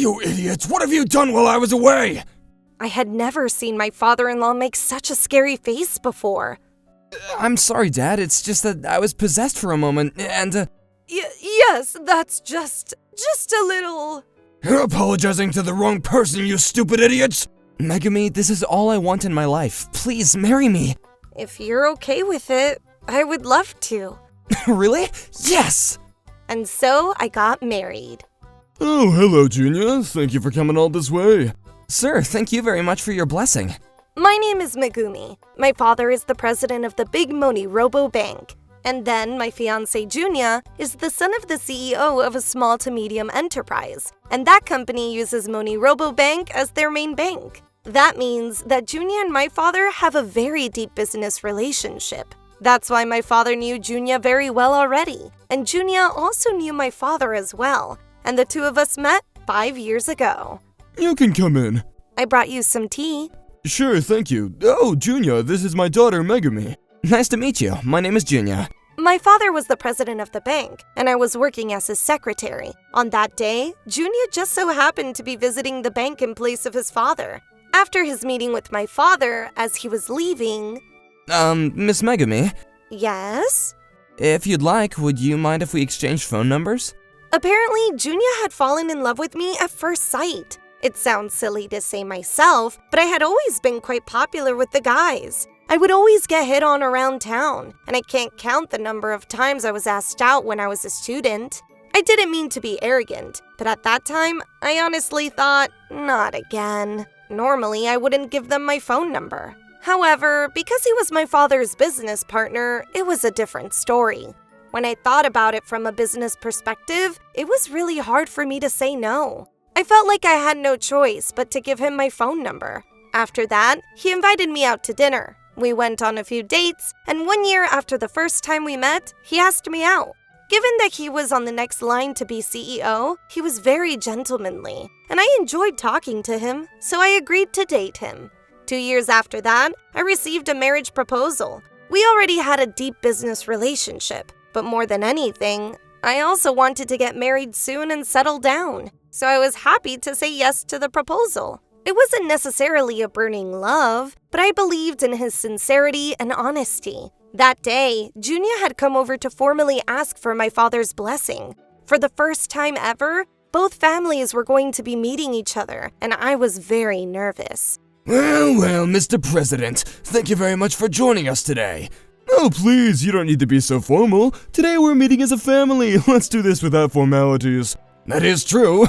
You idiots, what have you done while I was away? I had never seen my father-in-law make such a scary face before. I'm sorry, Dad. It's just that I was possessed for a moment, and, Yes, that's just a little... You're apologizing to the wrong person, you stupid idiots! Megumi, this is all I want in my life. Please, marry me. If you're okay with it, I would love to. Really? Yes! And so I got married. Oh, hello, Junior. Thank you for coming all this way. Sir, thank you very much for your blessing. My name is Megumi. My father is the president of the big MoniRobo bank. And then my fiancé Junya is the son of the CEO of a small to medium enterprise. And that company uses MoniRobo Bank as their main bank. That means that Junya and my father have a very deep business relationship. That's why my father knew Junya very well already. And Junya also knew my father as well. And the two of us met 5 years ago. You can come in. I brought you some tea. Sure, thank you. Oh, Junior, this is my daughter, Megumi. Nice to meet you. My name is Junya. My father was the president of the bank, and I was working as his secretary. On that day, Junya just so happened to be visiting the bank in place of his father. After his meeting with my father, as he was leaving... Miss Megumi? Yes? If you'd like, would you mind if we exchanged phone numbers? Apparently, Junya had fallen in love with me at first sight. It sounds silly to say myself, but I had always been quite popular with the guys. I would always get hit on around town, and I can't count the number of times I was asked out when I was a student. I didn't mean to be arrogant, but at that time, I honestly thought, not again. Normally, I wouldn't give them my phone number. However, because he was my father's business partner, it was a different story. When I thought about it from a business perspective, it was really hard for me to say no. I felt like I had no choice but to give him my phone number. After that, he invited me out to dinner. We went on a few dates, and 1 year after the first time we met, he asked me out. Given that he was on the next line to be CEO, he was very gentlemanly, and I enjoyed talking to him, so I agreed to date him. 2 years after that, I received a marriage proposal. We already had a deep business relationship, but more than anything, I also wanted to get married soon and settle down, so I was happy to say yes to the proposal. It wasn't necessarily a burning love, but I believed in his sincerity and honesty. That day, Junya had come over to formally ask for my father's blessing. For the first time ever, both families were going to be meeting each other, and I was very nervous. Well, Mr. President, thank you very much for joining us today. Oh, please, you don't need to be so formal. Today we're meeting as a family. Let's do this without formalities. That is true.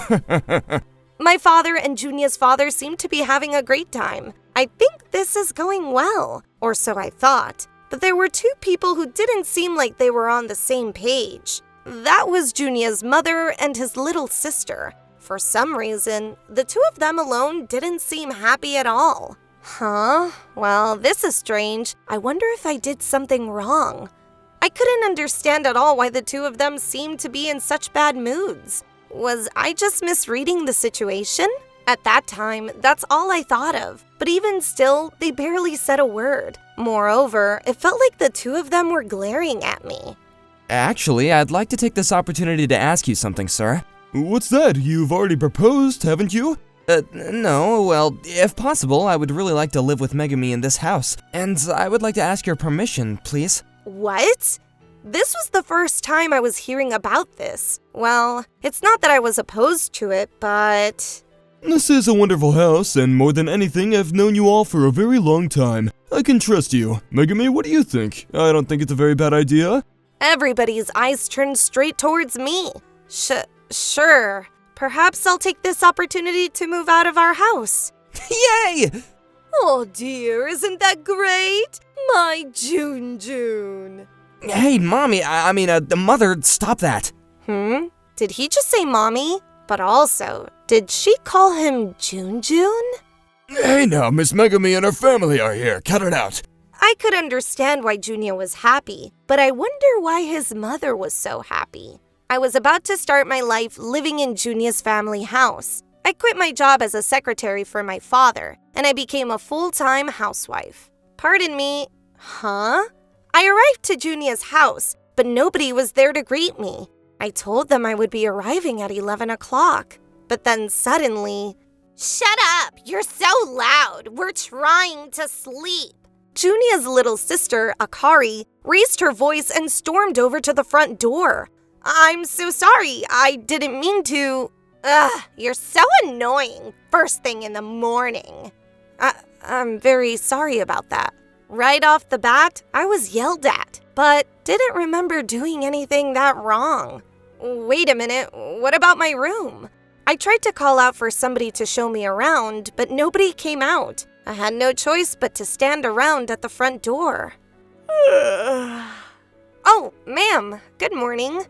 My father and Junya's father seemed to be having a great time. I think this is going well, or so I thought. But there were two people who didn't seem like they were on the same page. That was Junya's mother and his little sister. For some reason, the two of them alone didn't seem happy at all. Huh? Well, this is strange. I wonder if I did something wrong. I couldn't understand at all why the two of them seemed to be in such bad moods. Was I just misreading the situation? At that time, that's all I thought of. But even still, they barely said a word. Moreover, it felt like the two of them were glaring at me. Actually, I'd like to take this opportunity to ask you something, sir. What's that? You've already proposed, haven't you? No, well, if possible, I would really like to live with Megumi in this house. And I would like to ask your permission, please. What? This was the first time I was hearing about this. Well, it's not that I was opposed to it, but... This is a wonderful house, and more than anything, I've known you all for a very long time. I can trust you. Megumi, what do you think? I don't think it's a very bad idea. Everybody's eyes turned straight towards me. Sure. Perhaps I'll take this opportunity to move out of our house. Yay! Oh dear, isn't that great? My June. Hey, Mommy, the mother, stop that. Did he just say Mommy? But also, did she call him June? Hey now, Miss Megumi and her family are here. Cut it out. I could understand why Junya was happy, but I wonder why his mother was so happy. I was about to start my life living in Junya's family house. I quit my job as a secretary for my father, and I became a full-time housewife. Pardon me, huh? I arrived to Junya's house, but nobody was there to greet me. I told them I would be arriving at 11 o'clock, But then suddenly, "Shut up! You're so loud! We're trying to sleep!" Junia's little sister, Akari, raised her voice and stormed over to the front door. "I'm so sorry. I didn't mean to." "Ugh, you're so annoying. First thing in the morning." I'm very sorry about that. Right off the bat, I was yelled at, but didn't remember doing anything that wrong. Wait a minute, what about my room? I tried to call out for somebody to show me around, but nobody came out. I had no choice but to stand around at the front door. "Oh, ma'am, good morning."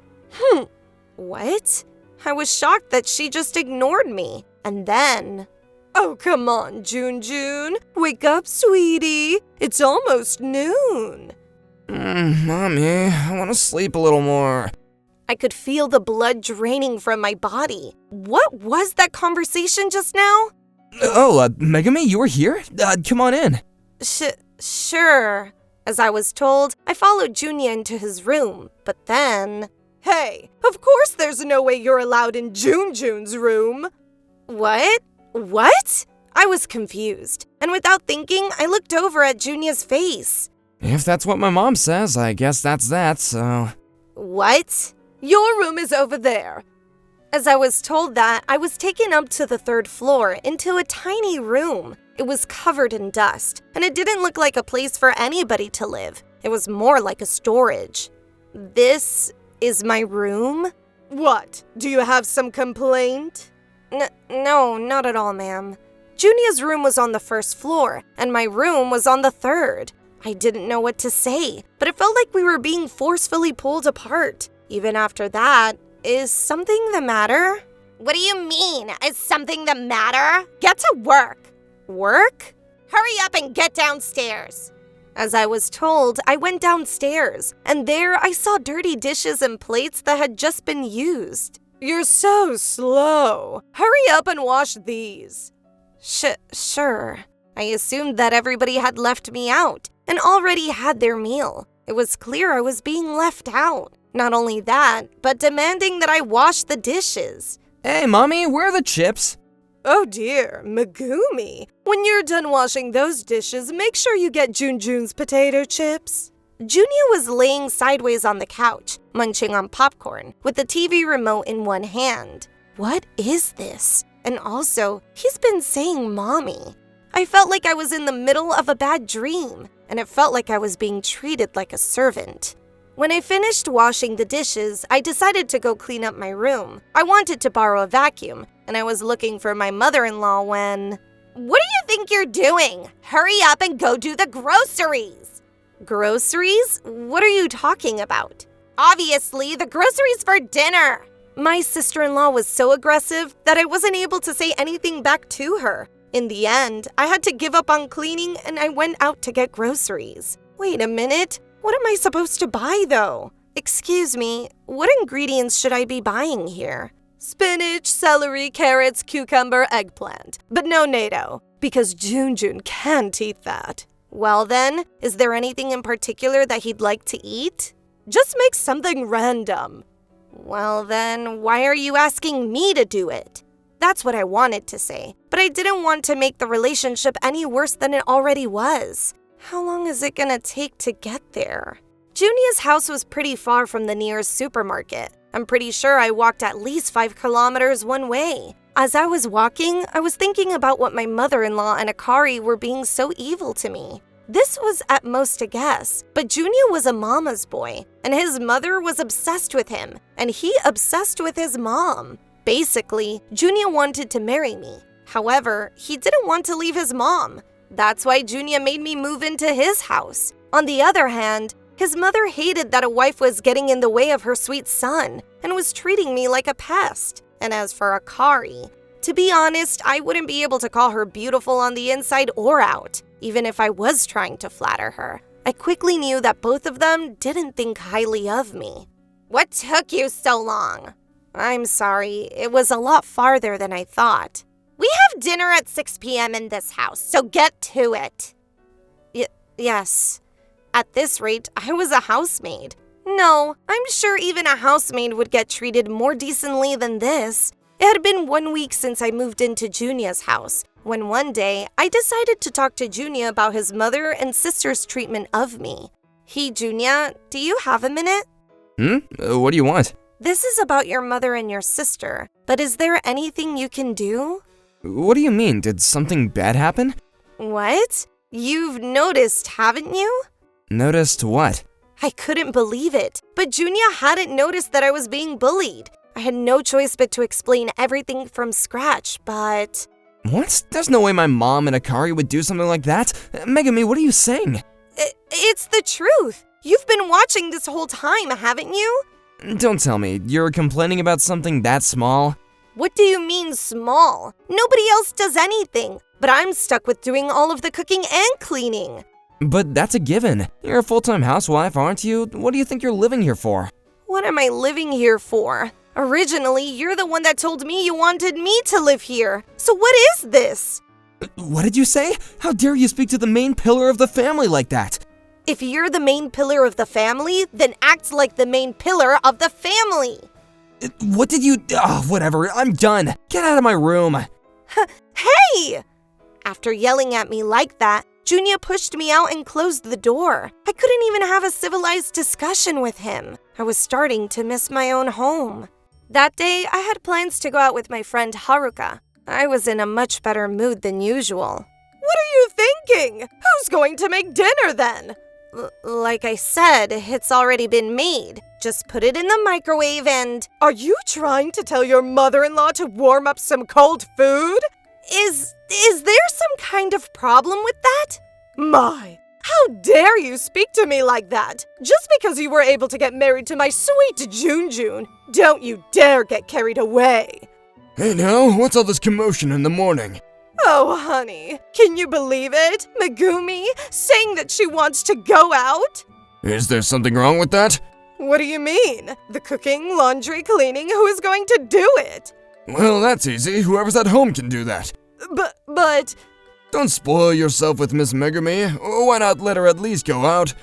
What? I was shocked that she just ignored me. And then, "Oh, come on, June. Wake up, sweetie. It's almost noon." Mommy, I want to sleep a little more. I could feel the blood draining from my body. What was that conversation just now? Oh, Megami, you were here? Come on in. Sure. As I was told, I followed Junya into his room, but then... "Hey, of course there's no way you're allowed in June's room." What? I was confused, and without thinking, I looked over at Junya's face. If that's what my mom says, I guess that's that, so... What? "Your room is over there." As I was told that, I was taken up to the 3rd floor into a tiny room. It was covered in dust, and it didn't look like a place for anybody to live. It was more like a storage. This is my room? What? Do you have some complaint? No, not at all, ma'am. Junia's room was on the 1st floor, and my room was on the 3rd. I didn't know what to say, but it felt like we were being forcefully pulled apart. Even after that, is something the matter? What do you mean, is something the matter? Get to work. Work? Hurry up and get downstairs. As I was told, I went downstairs, and there I saw dirty dishes and plates that had just been used. You're so slow. Hurry up and wash these. Sure. I assumed that everybody had left me out and already had their meal. It was clear I was being left out. Not only that, but demanding that I wash the dishes. Hey, Mommy, where are the chips? Oh dear, Megumi. When you're done washing those dishes, make sure you get June's potato chips. Junya was laying sideways on the couch, munching on popcorn, with the TV remote in one hand. What is this? And also, he's been saying mommy. I felt like I was in the middle of a bad dream, and it felt like I was being treated like a servant. When I finished washing the dishes, I decided to go clean up my room. I wanted to borrow a vacuum, and I was looking for my mother-in-law when... What do you think you're doing? Hurry up and go do the groceries. Groceries? What are you talking about? Obviously, the groceries for dinner. My sister-in-law was so aggressive that I wasn't able to say anything back to her. In the end, I had to give up on cleaning and I went out to get groceries. Wait a minute. What am I supposed to buy, though? Excuse me, what ingredients should I be buying here? Spinach, celery, carrots, cucumber, eggplant. But no natto, because June can't eat that. Well then, is there anything in particular that he'd like to eat? Just make something random. Well then, why are you asking me to do it? That's what I wanted to say, but I didn't want to make the relationship any worse than it already was. How long is it gonna take to get there? Junia's house was pretty far from the nearest supermarket. I'm pretty sure I walked at least 5 kilometers one way. As I was walking, I was thinking about what my mother-in-law and Akari were being so evil to me. This was at most a guess, but Junia was a mama's boy, and his mother was obsessed with him, and he obsessed with his mom. Basically, Junia wanted to marry me. However, he didn't want to leave his mom. That's why Junia made me move into his house. On the other hand, his mother hated that a wife was getting in the way of her sweet son and was treating me like a pest. And as for Akari, to be honest, I wouldn't be able to call her beautiful on the inside or out, even if I was trying to flatter her. I quickly knew that both of them didn't think highly of me. What took you so long? I'm sorry, it was a lot farther than I thought. We have dinner at 6 p.m. in this house, so get to it. Yes. At this rate, I was a housemaid. No, I'm sure even a housemaid would get treated more decently than this. It had been 1 week since I moved into Junia's house, when one day I decided to talk to Junia about his mother and sister's treatment of me. Hey, Junia, do you have a minute? What do you want? This is about your mother and your sister, but is there anything you can do? What do you mean? Did something bad happen? What? You've noticed, haven't you? Noticed what? I couldn't believe it, but Junia hadn't noticed that I was being bullied. I had no choice but to explain everything from scratch, but... What? There's no way my mom and Akari would do something like that. Megumi, what are you saying? It's the truth. You've been watching this whole time, haven't you? Don't tell me. You're complaining about something that small? What do you mean small? Nobody else does anything, but I'm stuck with doing all of the cooking and cleaning. But that's a given. You're a full-time housewife, aren't you? What do you think you're living here for? What am I living here for? Originally, you're the one that told me you wanted me to live here. So what is this? What did you say? How dare you speak to the main pillar of the family like that? If you're the main pillar of the family, then act like the main pillar of the family. What did you... whatever, I'm done. Get out of my room. Hey! After yelling at me like that, Junia pushed me out and closed the door. I couldn't even have a civilized discussion with him. I was starting to miss my own home. That day, I had plans to go out with my friend Haruka. I was in a much better mood than usual. What are you thinking? Who's going to make dinner then? Like I said, it's already been made. Just put it in the microwave and... Are you trying to tell your mother-in-law to warm up some cold food? Is there some kind of problem with that? My, how dare you speak to me like that? Just because you were able to get married to my sweet Junjun, don't you dare get carried away. Hey now, what's all this commotion in the morning? Oh, honey, can you believe it? Megumi saying that she wants to go out? Is there something wrong with that? What do you mean? The cooking, laundry, cleaning, who is going to do it? Well, that's easy. Whoever's at home can do that. But... Don't spoil yourself with Miss Megumi. Why not let her at least go out?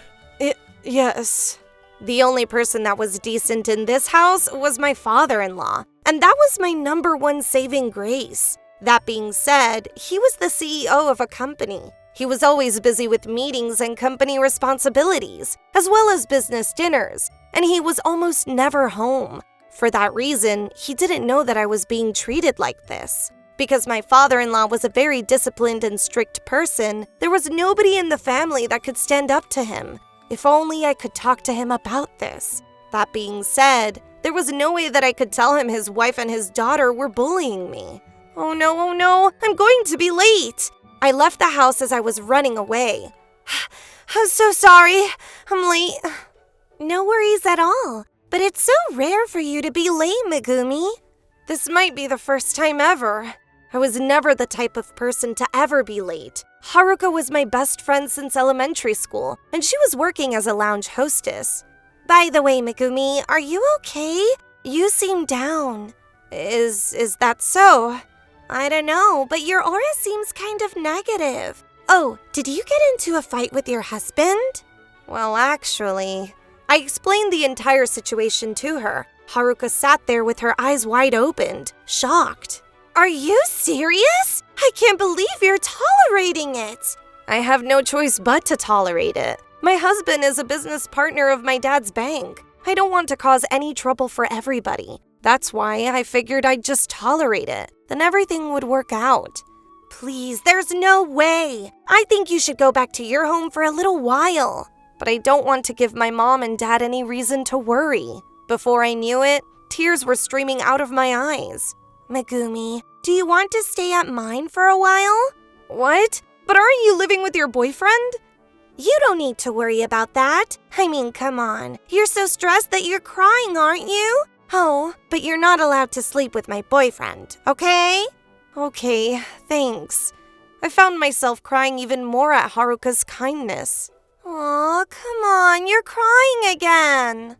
Yes. The only person that was decent in this house was my father-in-law, and that was my number one saving grace. That being said, he was the CEO of a company. He was always busy with meetings and company responsibilities, as well as business dinners, and he was almost never home. For that reason, he didn't know that I was being treated like this. Because my father-in-law was a very disciplined and strict person, there was nobody in the family that could stand up to him. If only I could talk to him about this. That being said, there was no way that I could tell him his wife and his daughter were bullying me. Oh no, I'm going to be late. I left the house as I was running away. I'm so sorry, I'm late. No worries at all, but it's so rare for you to be late, Megumi. This might be the first time ever. I was never the type of person to ever be late. Haruka was my best friend since elementary school, and she was working as a lounge hostess. By the way, Megumi, are you okay? You seem down. Is that so? I don't know, but your aura seems kind of negative. Oh, did you get into a fight with your husband? Well, actually, I explained the entire situation to her. Haruka sat there with her eyes wide opened, shocked. Are you serious? I can't believe you're tolerating it. I have no choice but to tolerate it. My husband is a business partner of my dad's bank. I don't want to cause any trouble for everybody. That's why I figured I'd just tolerate it. Then everything would work out. Please, there's no way. I think you should go back to your home for a little while. But I don't want to give my mom and dad any reason to worry. Before I knew it, tears were streaming out of my eyes. Megumi, do you want to stay at mine for a while? What? But aren't you living with your boyfriend? You don't need to worry about that. I mean, come on. You're so stressed that you're crying, aren't you? Oh, but you're not allowed to sleep with my boyfriend, okay? Okay, thanks. I found myself crying even more at Haruka's kindness. Aw, come on, you're crying again.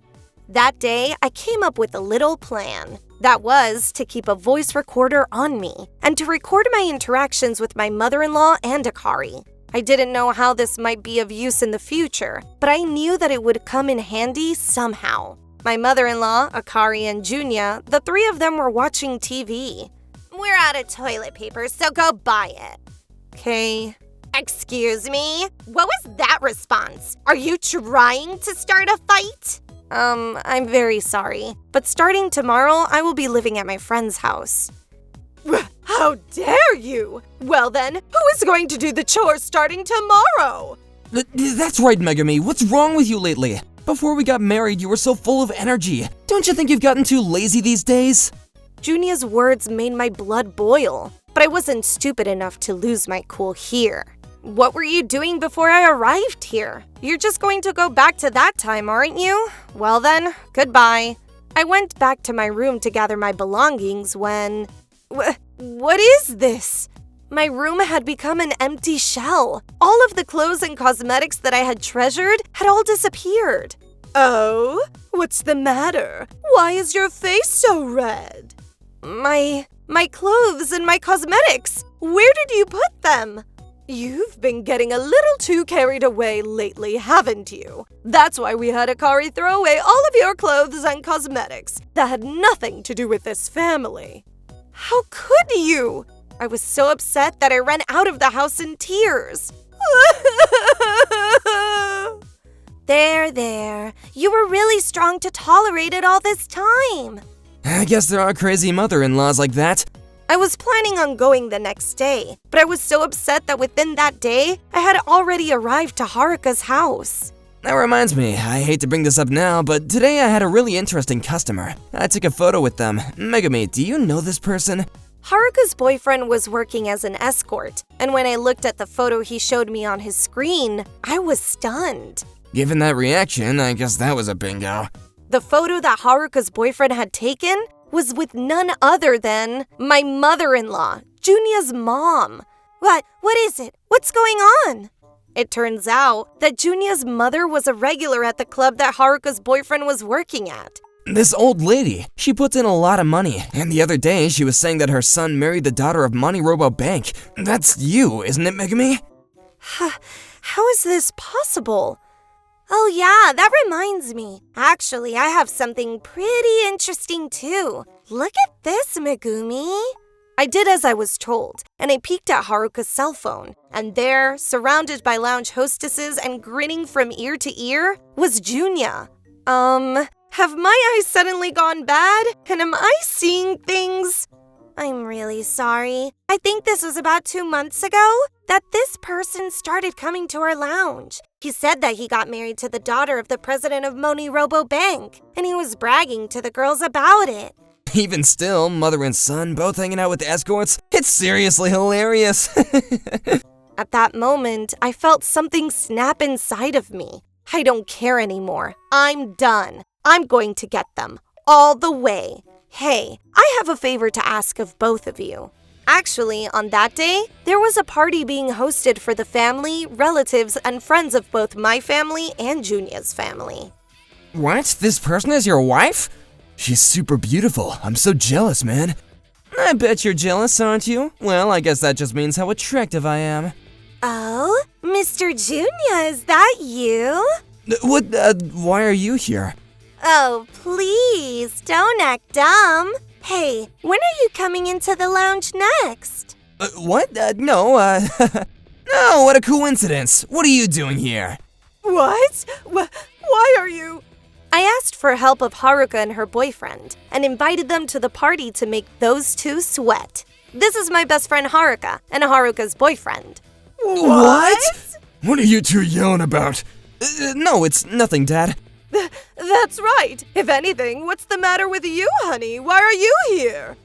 That day, I came up with a little plan. That was to keep a voice recorder on me and to record my interactions with my mother-in-law and Akari. I didn't know how this might be of use in the future, but I knew that it would come in handy somehow. My mother-in-law, Akari, and Junya, the three of them were watching TV. We're out of toilet paper, so go buy it. Okay. Excuse me? What was that response? Are you trying to start a fight? I'm very sorry, but starting tomorrow, I will be living at my friend's house. How dare you? Well then, who is going to do the chores starting tomorrow? That's right, Megami. What's wrong with you lately? Before we got married, you were so full of energy. Don't you think you've gotten too lazy these days? Junia's words made my blood boil, but I wasn't stupid enough to lose my cool here. What were you doing before I arrived here? You're just going to go back to that time, aren't you? Well then, goodbye. I went back to my room to gather my belongings when... What is this? My room had become an empty shell. All of the clothes and cosmetics that I had treasured had all disappeared. Oh? What's the matter? Why is your face so red? My clothes and my cosmetics. Where did you put them? You've been getting a little too carried away lately, haven't you? That's why we had Akari throw away all of your clothes and cosmetics. That had nothing to do with this family. How could you? I was so upset that I ran out of the house in tears. There. You were really strong to tolerate it all this time. I guess there are crazy mother-in-laws like that. I was planning on going the next day, but I was so upset that within that day, I had already arrived to Haruka's house. That reminds me, I hate to bring this up now, but today I had a really interesting customer. I took a photo with them. Megami, do you know this person? Haruka's boyfriend was working as an escort, and when I looked at the photo he showed me on his screen, I was stunned. Given that reaction, I guess that was a bingo. The photo that Haruka's boyfriend had taken was with none other than my mother-in-law, Junia's mom. What is it? What's going on? It turns out that Junia's mother was a regular at the club that Haruka's boyfriend was working at. This old lady, she puts in a lot of money, and the other day she was saying that her son married the daughter of MoniRobo Bank. That's you, isn't it, Megami? How is this possible? Oh yeah, that reminds me. Actually, I have something pretty interesting too. Look at this, Megumi. I did as I was told, and I peeked at Haruka's cell phone. And there, surrounded by lounge hostesses and grinning from ear to ear, was Junya. Have my eyes suddenly gone bad? And am I seeing things? I'm really sorry. I think this was about 2 months ago that this person started coming to our lounge. He said that he got married to the daughter of the president of MoniRobo Bank, and he was bragging to the girls about it. Even still, mother and son both hanging out with escorts? It's seriously hilarious. At that moment, I felt something snap inside of me. I don't care anymore. I'm done. I'm going to get them. All the way. Hey, I have a favor to ask of both of you. Actually, on that day, there was a party being hosted for the family, relatives, and friends of both my family and Junia's family. What? This person is your wife? She's super beautiful. I'm so jealous, man. I bet you're jealous, aren't you? Well, I guess that just means how attractive I am. Oh, Mr. Junya, is that you? Why are you here? Oh, please, don't act dumb. Hey, when are you coming into the lounge next? What? No, no, what a coincidence. What are you doing here? What? Why are you? I asked for help of Haruka and her boyfriend, and invited them to the party to make those two sweat. This is my best friend Haruka, and Haruka's boyfriend. What? What are you two yelling about? No, it's nothing, Dad. That's right. If anything, what's the matter with you, honey? Why are you here?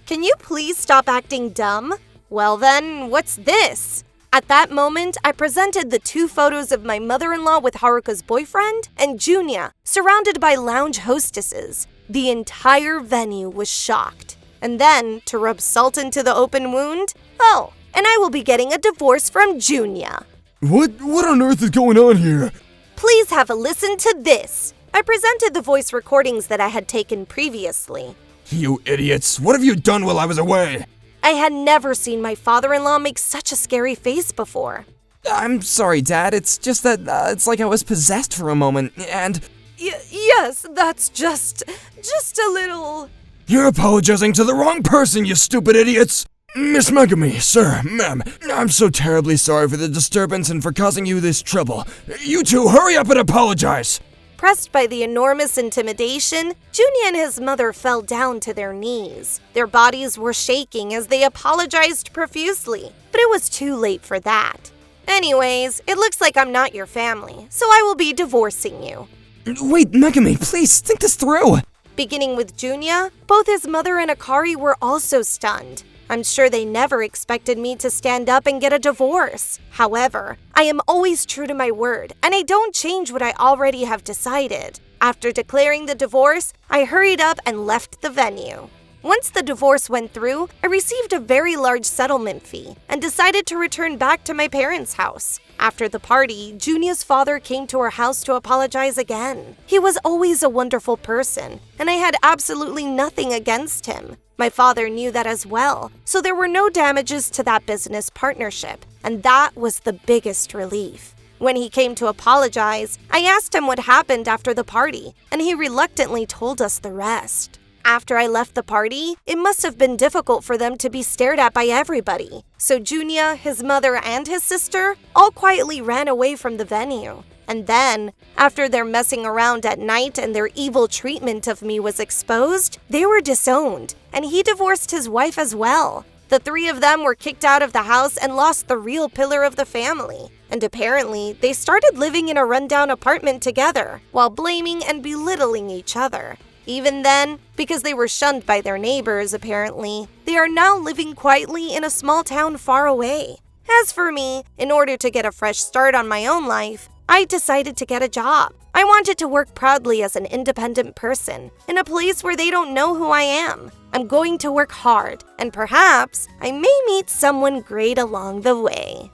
Can you please stop acting dumb? Well then, what's this? At that moment, I presented the 2 photos of my mother-in-law with Haruka's boyfriend and Junya, surrounded by lounge hostesses. The entire venue was shocked. And then, to rub salt into the open wound, oh, and I will be getting a divorce from Junya. What on earth is going on here? Please have a listen to this. I presented the voice recordings that I had taken previously. You idiots, what have you done while I was away? I had never seen my father-in-law make such a scary face before. I'm sorry, Dad. It's just that it's like I was possessed for a moment, and Yes, that's just a little... You're apologizing to the wrong person, you stupid idiots! Miss Megami, sir, ma'am, I'm so terribly sorry for the disturbance and for causing you this trouble. You two, hurry up and apologize! Pressed by the enormous intimidation, Junia and his mother fell down to their knees. Their bodies were shaking as they apologized profusely, but it was too late for that. Anyways, it looks like I'm not your family, so I will be divorcing you. Wait, Megami, please think this through. Beginning with Junia, both his mother and Akari were also stunned. I'm sure they never expected me to stand up and get a divorce. However, I am always true to my word, and I don't change what I already have decided. After declaring the divorce, I hurried up and left the venue. Once the divorce went through, I received a very large settlement fee and decided to return back to my parents' house. After the party, Junia's father came to our house to apologize again. He was always a wonderful person, and I had absolutely nothing against him. My father knew that as well, so there were no damages to that business partnership, and that was the biggest relief. When he came to apologize, I asked him what happened after the party, and he reluctantly told us the rest. After I left the party, it must have been difficult for them to be stared at by everybody. So Junia, his mother, and his sister all quietly ran away from the venue. And then, after their messing around at night and their evil treatment of me was exposed, they were disowned, and he divorced his wife as well. The three of them were kicked out of the house and lost the real pillar of the family. And apparently, they started living in a rundown apartment together, while blaming and belittling each other. Even then, because they were shunned by their neighbors apparently, they are now living quietly in a small town far away. As for me, in order to get a fresh start on my own life, I decided to get a job. I wanted to work proudly as an independent person, in a place where they don't know who I am. I'm going to work hard, and perhaps I may meet someone great along the way.